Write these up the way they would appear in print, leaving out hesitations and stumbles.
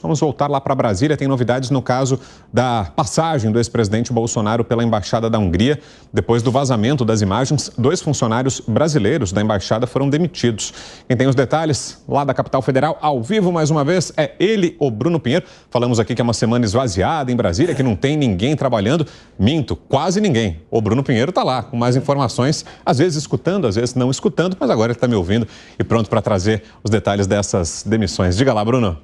Vamos voltar lá para Brasília. Tem novidades no caso da passagem do ex-presidente Bolsonaro pela Embaixada da Hungria. Depois do vazamento das imagens, 2 funcionários brasileiros da embaixada foram demitidos. Quem tem os detalhes lá da capital federal, ao vivo mais uma vez, é ele, o Bruno Pinheiro. Falamos aqui que é uma semana esvaziada em Brasília, que não tem ninguém trabalhando. Minto, quase ninguém. O Bruno Pinheiro está lá com mais informações, às vezes escutando, às vezes não escutando, mas agora ele está me ouvindo e pronto para trazer os detalhes dessas demissões. Diga lá, Bruno.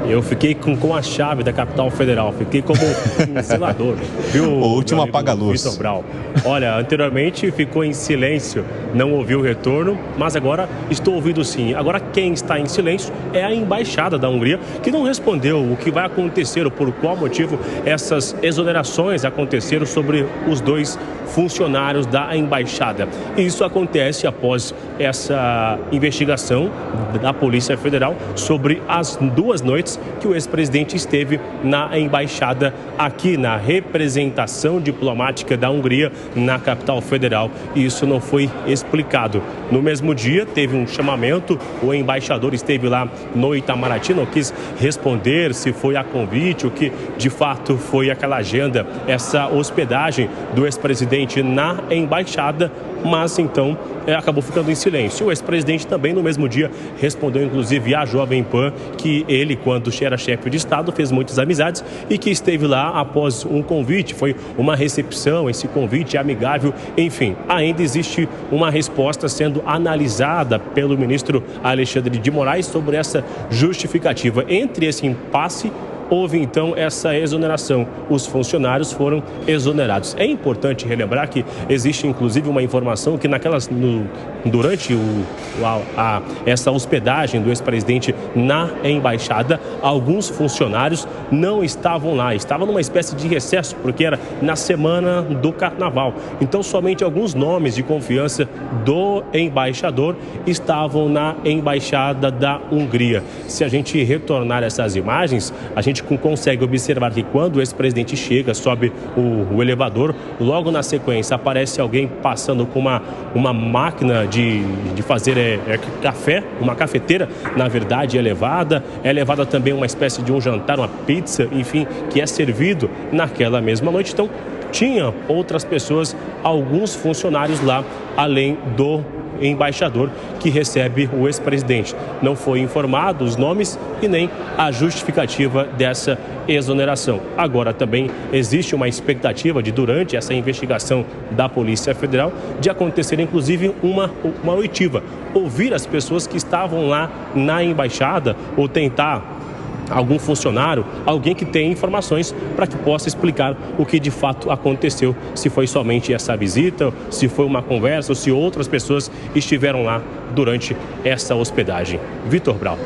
Eu fiquei com a chave da capital federal, fiquei como um zelador, viu? O último apaga-luz. Vitor Brau. Olha, anteriormente ficou em silêncio, não ouviu o retorno, mas agora estou ouvindo sim. Agora quem está em silêncio é a Embaixada da Hungria, que não respondeu o que vai acontecer ou por qual motivo essas exonerações aconteceram sobre os 2 funcionários da Embaixada. Isso acontece após essa investigação da Polícia Federal sobre as 2 noites que o ex-presidente esteve na embaixada aqui na representação diplomática da Hungria na capital federal. E isso não foi explicado. No mesmo dia teve um chamamento, o embaixador esteve lá no Itamaraty, não quis responder se foi a convite, o que de fato foi aquela agenda, essa hospedagem do ex-presidente na embaixada, mas então acabou ficando em silêncio. O ex-presidente também no mesmo dia respondeu inclusive à Jovem Pan que ele, quando era chefe de Estado, fez muitas amizades e que esteve lá após um convite, foi uma recepção, esse convite é amigável, enfim, ainda existe uma resposta sendo analisada pelo ministro Alexandre de Moraes sobre essa justificativa. Entre esse impasse, houve então essa exoneração. Os funcionários foram exonerados. É importante relembrar que existe inclusive uma informação que durante essa hospedagem do ex-presidente na embaixada, alguns funcionários não estavam lá, estavam numa espécie de recesso, porque era na semana do carnaval. Então somente alguns nomes de confiança do embaixador estavam na embaixada da Hungria. Se a gente retornar essas imagens, a gente consegue observar que quando o ex-presidente chega, sobe o elevador, logo na sequência aparece alguém passando com uma máquina de fazer café, uma cafeteira, na verdade, é levada também uma espécie de um jantar, uma pizza, enfim, que é servido naquela mesma noite. Então, tinha outras pessoas, alguns funcionários lá, além do embaixador que recebe o ex-presidente. Não foi informado os nomes e nem a justificativa dessa exoneração. Agora também existe uma expectativa de, durante essa investigação da Polícia Federal, de acontecer inclusive uma oitiva, ouvir as pessoas que estavam lá na embaixada ou tentar algum funcionário, alguém que tenha informações para que possa explicar o que de fato aconteceu, se foi somente essa visita, se foi uma conversa ou se outras pessoas estiveram lá durante essa hospedagem. Vitor Brau.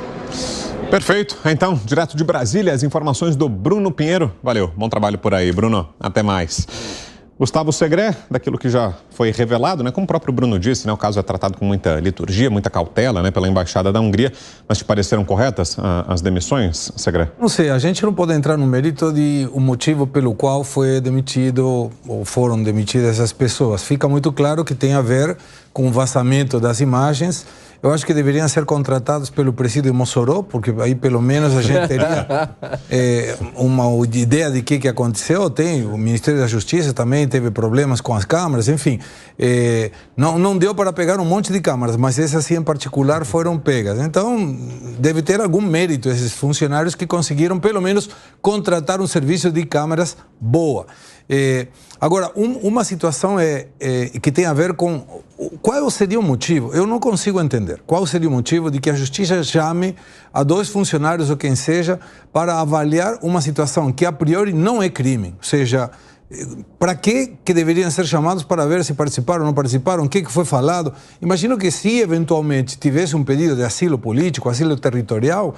Perfeito. Então, direto de Brasília, as informações do Bruno Pinheiro. Valeu, bom trabalho por aí, Bruno. Até mais. Gustavo Segré, daquilo que já foi revelado, né? Como o próprio Bruno disse, né? O caso é tratado com muita liturgia, muita cautela, né? Pela Embaixada da Hungria. Mas te pareceram corretas as demissões, Segré? Não sei, a gente não pode entrar no mérito de o motivo pelo qual foi demitido ou foram demitidas essas pessoas. Fica muito claro que tem a ver com o vazamento das imagens. Eu acho que deveriam ser contratados pelo presídio de Mossoró, porque aí pelo menos a gente teria uma ideia de que aconteceu. Tem o Ministério da Justiça também teve problemas com as câmaras, enfim. Não deu para pegar um monte de câmaras, mas essas assim em particular foram pegas. Então, deve ter algum mérito esses funcionários que conseguiram pelo menos contratar um serviço de câmaras boa. Agora, uma situação que tem a ver com qual seria o motivo. Eu não consigo entender qual seria o motivo de que a justiça chame a 2 funcionários ou quem seja para avaliar uma situação que a priori não é crime. Ou seja, para que deveriam ser chamados para ver se participaram ou não participaram, o que foi falado? Imagino que se eventualmente tivesse um pedido de asilo político, asilo territorial,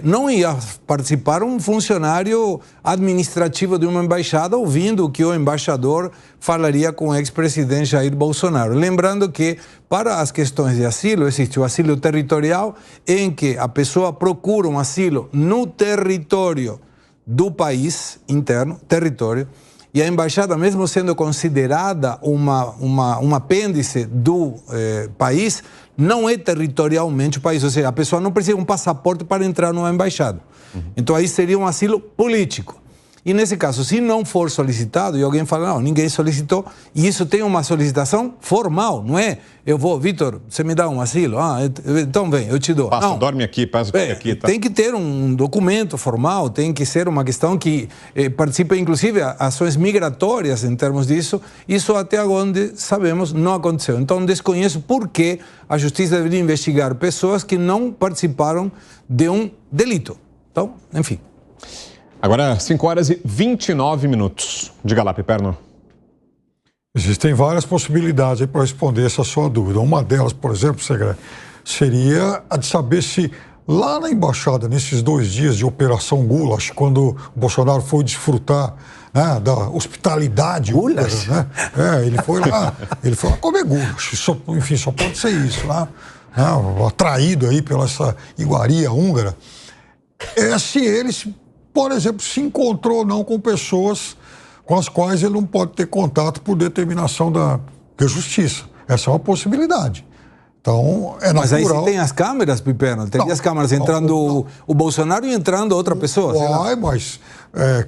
não ia participar um funcionário administrativo de uma embaixada ouvindo o que o embaixador falaria com o ex-presidente Jair Bolsonaro. Lembrando que para as questões de asilo existe o asilo territorial, em que a pessoa procura um asilo no território do país interno, território, E a embaixada, mesmo sendo considerada um apêndice do país, não é territorialmente o país. Ou seja, a pessoa não precisa de um passaporte para entrar numa embaixada. Então aí seria um asilo político. E nesse caso, se não for solicitado e alguém fala, não, ninguém solicitou, e isso tem uma solicitação formal, não é? Eu vou, Vitor, você me dá um asilo? Ah, então vem, eu te dou. Passa, não. dorme aqui, passa aqui. Tá? Tem que ter um documento formal, tem que ser uma questão que participe, inclusive, ações migratórias em termos disso. Isso até onde sabemos não aconteceu. Então, desconheço por que a justiça deveria investigar pessoas que não participaram de um delito. Então, enfim. Agora, 5h29. Diga lá, Piperno. Existem várias possibilidades para responder essa sua dúvida. Uma delas, por exemplo, Segre, seria a de saber se lá na embaixada, nesses 2 dias de Operação Gulas, quando o Bolsonaro foi desfrutar, né, da hospitalidade húngara, né? Ele foi lá comer gulas. Enfim, só pode ser isso, né? Atraído aí pela essa iguaria húngara. Se eles, por exemplo, se encontrou ou não com pessoas com as quais ele não pode ter contato por determinação da justiça. Essa é uma possibilidade. Então, é natural. Mas aí se tem as câmeras, Piperno, tem as câmeras entrando o Bolsonaro e entrando outra pessoa. Mas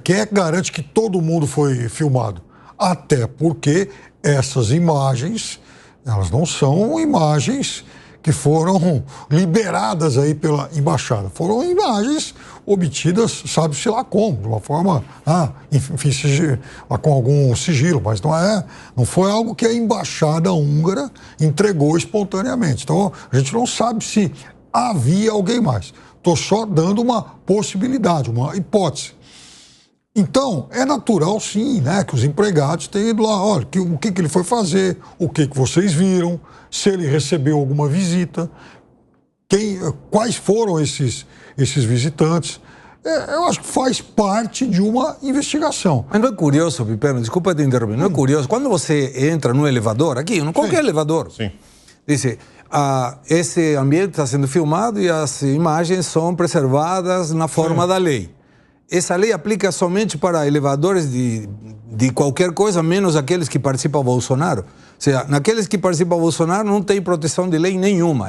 quem é que garante que todo mundo foi filmado? Até porque essas imagens, elas não são imagens que foram liberadas aí pela embaixada. Foram imagens obtidas, sabe-se lá como, de uma forma, enfim, com algum sigilo, mas não foi algo que a embaixada húngara entregou espontaneamente. Então, a gente não sabe se havia alguém mais. Estou só dando uma possibilidade, uma hipótese. Então, é natural, sim, né, que os empregados tenham ido lá, olha, o que ele foi fazer, o que vocês viram, se ele recebeu alguma visita, quais foram esses visitantes. Eu acho que faz parte de uma investigação. Mas não é curioso, Piperno, desculpa te interromper, não é curioso? Quando você entra no elevador, aqui, em qualquer elevador, diz, esse ambiente está sendo filmado e as imagens são preservadas na forma da lei. Essa lei aplica somente para elevadores de qualquer coisa, menos aqueles que participam do Bolsonaro. Ou seja, naqueles que participam do Bolsonaro não tem proteção de lei nenhuma.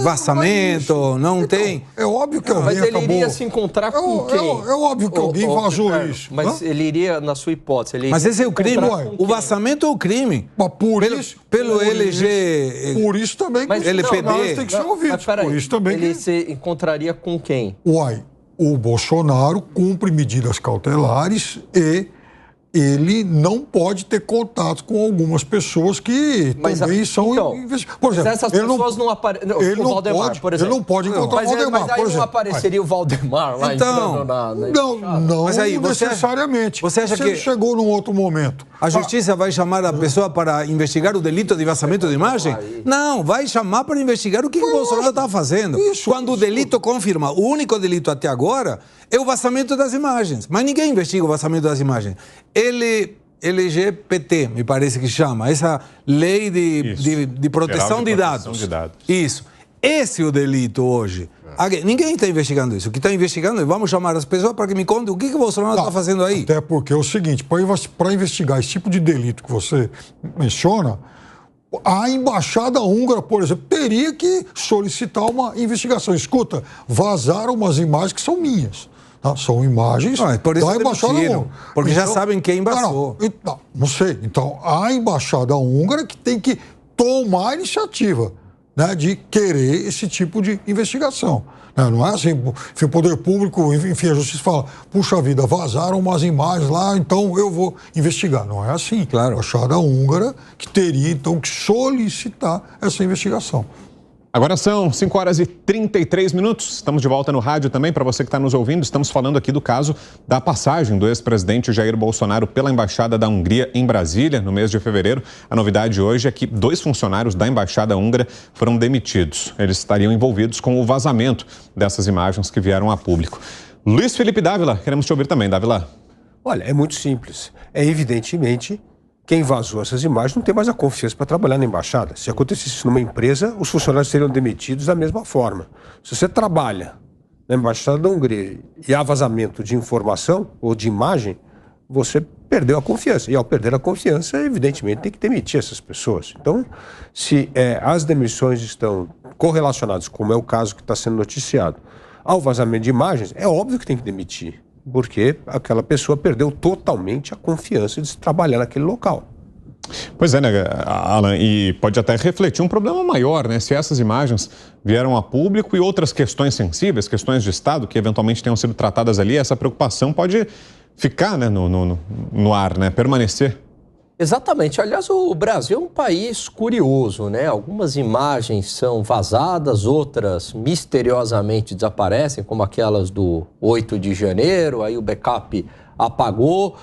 Vazamento, não tem. É óbvio que alguém Mas ele iria se encontrar com quem? É óbvio que alguém vazou isso. Mas ele iria, na sua hipótese... Mas esse é o crime. O vazamento é o crime. Mas pelo LG... Por isso também que LPD. tem que ser ouvido. Por isso também ele se encontraria com quem? O Bolsonaro cumpre medidas cautelares e ele não pode ter contato com algumas pessoas que também são investigadas. Por exemplo, essas pessoas não aparecem. Ele não pode encontrar o Valdemar, mas aí não apareceria o Valdemar lá então, não mas aí, necessariamente. Você acha que chegou num outro momento? A justiça vai chamar a pessoa para investigar o delito de vazamento de imagem? Não, vai chamar para investigar o que o Bolsonaro está fazendo. Quando o delito confirma, o único delito até agora é o vazamento das imagens. Mas ninguém investiga o vazamento das imagens. LGPT, me parece que chama, essa lei de proteção de dados. Isso. Esse é o delito hoje. Ninguém está investigando isso. O que está investigando é vamos chamar as pessoas para que me contem o que o Bolsonaro está fazendo aí. Até porque é o seguinte, para investigar esse tipo de delito que você menciona, a embaixada húngara, por exemplo, teria que solicitar uma investigação. Escuta, vazaram umas imagens que são minhas. São imagens da embaixada húngara. Porque já sabem quem embaixou. Não sei. Então, a embaixada húngara que tem que tomar a iniciativa, né, de querer esse tipo de investigação. Não é assim, enfim, o poder público, enfim, a justiça fala, puxa vida, vazaram umas imagens lá, então eu vou investigar. Não é assim. Claro. A embaixada húngara que teria, então, que solicitar essa investigação. Agora são 5h33. Estamos de volta no rádio também. Para você que está nos ouvindo, estamos falando aqui do caso da passagem do ex-presidente Jair Bolsonaro pela Embaixada da Hungria em Brasília, no mês de fevereiro. A novidade hoje é que 2 funcionários da Embaixada Húngara foram demitidos. Eles estariam envolvidos com o vazamento dessas imagens que vieram a público. Luiz Felipe Dávila, queremos te ouvir também, Dávila. Olha, é muito simples. Evidentemente, quem vazou essas imagens não tem mais a confiança para trabalhar na embaixada. Se acontecesse isso numa empresa, os funcionários seriam demitidos da mesma forma. Se você trabalha na embaixada da Hungria e há vazamento de informação ou de imagem, você perdeu a confiança. E ao perder a confiança, evidentemente, tem que demitir essas pessoas. Então, se as demissões estão correlacionadas, como é o caso que está sendo noticiado, ao vazamento de imagens, é óbvio que tem que demitir, porque aquela pessoa perdeu totalmente a confiança de se trabalhar naquele local. Pois é, né, Alan, e pode até refletir um problema maior, né? Se essas imagens vieram a público e outras questões sensíveis, questões de Estado que eventualmente tenham sido tratadas ali, essa preocupação pode ficar, né, no ar, né? Permanecer. Exatamente. Aliás, o Brasil é um país curioso, né? Algumas imagens são vazadas, outras misteriosamente desaparecem, como aquelas do 8 de janeiro, aí o backup apagou.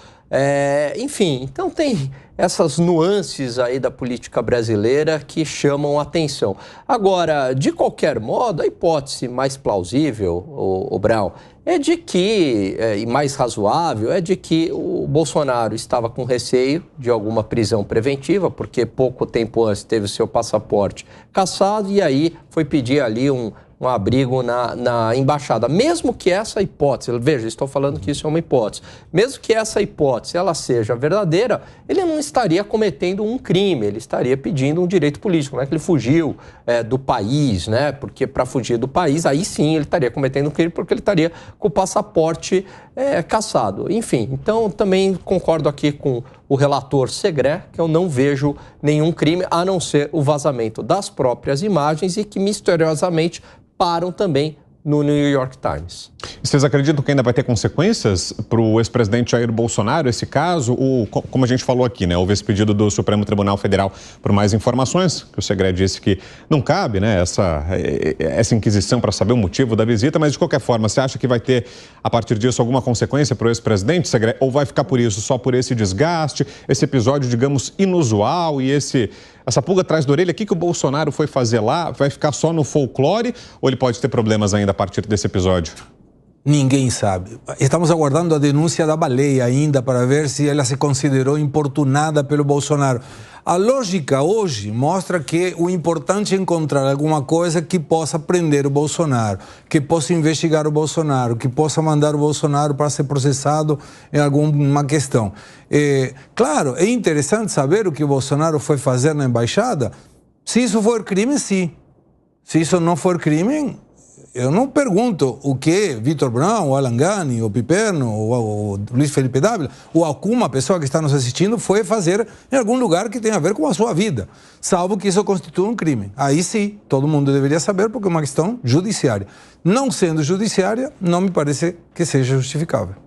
Enfim, então tem essas nuances aí da política brasileira que chamam a atenção. Agora, de qualquer modo, a hipótese mais plausível, o Brown, é de que, e mais razoável, é de que o Bolsonaro estava com receio de alguma prisão preventiva, porque pouco tempo antes teve o seu passaporte cassado e aí foi pedir ali um abrigo na embaixada. Mesmo que essa hipótese, veja, estou falando que isso é uma hipótese, mesmo que essa hipótese ela seja verdadeira, ele não estaria cometendo um crime, ele estaria pedindo um direito político, não é que ele fugiu do país, né? Porque para fugir do país, aí sim ele estaria cometendo um crime porque ele estaria com o passaporte cassado. Enfim, então também concordo aqui com o relator Segré, que eu não vejo nenhum crime, a não ser o vazamento das próprias imagens e que misteriosamente param também no New York Times. Vocês acreditam que ainda vai ter consequências para o ex-presidente Jair Bolsonaro, esse caso? Como a gente falou aqui, né? Houve esse pedido do Supremo Tribunal Federal por mais informações, que o Segredo disse que não cabe, né, essa inquisição para saber o motivo da visita, mas de qualquer forma, você acha que vai ter, a partir disso, alguma consequência para o ex-presidente, Segredo? Ou vai ficar por isso, só por esse desgaste, esse episódio, digamos, inusual e essa pulga atrás da orelha? O que o Bolsonaro foi fazer lá? Vai ficar só no folclore ou ele pode ter problemas ainda a partir desse episódio? Ninguém sabe. Estamos aguardando a denúncia da Baleia ainda para ver se ela se considerou importunada pelo Bolsonaro. A lógica hoje mostra que o importante é encontrar alguma coisa que possa prender o Bolsonaro, que possa investigar o Bolsonaro, que possa mandar o Bolsonaro para ser processado em alguma questão. Claro, é interessante saber o que o Bolsonaro foi fazer na embaixada. Se isso for crime, sim. Se isso não for crime, eu não pergunto o que Vitor Brown, o Alan Gani, o Piperno, o Luiz Felipe Dávila, ou alguma pessoa que está nos assistindo foi fazer em algum lugar que tenha a ver com a sua vida, salvo que isso constitua um crime. Aí sim, todo mundo deveria saber, porque é uma questão judiciária. Não sendo judiciária, não me parece que seja justificável.